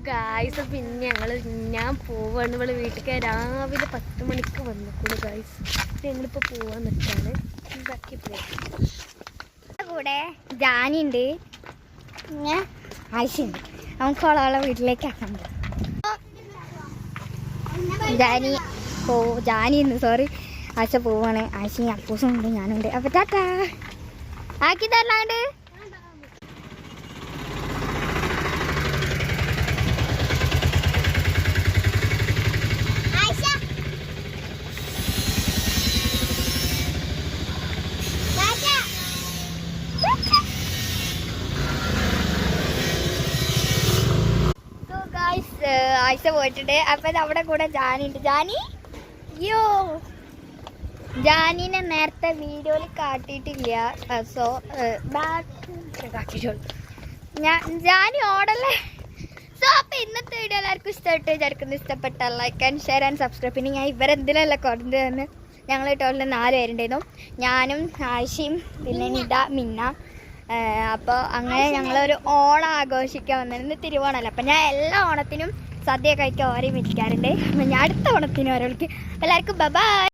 Guys പിന്നെ ഞാൻ പോവാണ് ഇവിടെ വീട്ടിലേക്ക് രാവിലെ 10 മണിക്ക് വന്നിട്ടുള്ളൂ ഗായ്സ്. ഞങ്ങളിപ്പോൾ പോവാൻ നിൽക്കാണ്. കൂടെ ജാനിയുണ്ട്, പിന്നെ ആയിഷയുണ്ട്. നമുക്ക് ഓളോളെ വീട്ടിലേക്ക് ആക്കാൻ ജാനിന്ന് സോറി ആയിഷ പോവാണ്. ആയിഷയും അപ്പൂസും ഉണ്ട്, ഞാനുണ്ട്. അപ്പൊ ടാറ്റാ ആക്കി തരലാണ്ട്. ആയിഷ പോയിട്ടുണ്ട്. അപ്പൊ നമ്മുടെ കൂടെ ജാനിയുണ്ട്. യോ ജാനിനെ നേരത്തെ വീഡിയോയിൽ കാട്ടിയിട്ടില്ല, സോ കാട്ടിയിട്ടുള്ളൂ. ജാനി ഓടല്ലേ. സോ അപ്പൊ ഇന്നത്തെ വീഡിയോ എല്ലാവർക്കും ഇഷ്ടമായിട്ട് വിചാരിക്കുന്നു. ഇഷ്ടപ്പെട്ടാൽ like and share and subscribe. പിന്നെ ഞാൻ ഇവരെന്തിനല്ല കൊണ്ടുവന്ന് ഞങ്ങൾ ടോളിൽ 4 പേരുണ്ടായിരുന്നു, ഞാനും ആയിഷയും പിന്നെ നിത മിന്ന. അപ്പോൾ അങ്ങനെ ഞങ്ങളൊരു ഓണം ആഘോഷിക്കാൻ വന്നത്. ഇന്ന് തിരുവോണമല്ല, അപ്പം ഞാൻ എല്ലാ ഓണത്തിനും സദ്യ കഴിക്കാൻ ഓരോ വിളിക്കാറുണ്ട്. അപ്പം ഞാൻ അടുത്ത ഓണത്തിന് ഓരോൾക്ക്. എല്ലാവർക്കും ബൈ.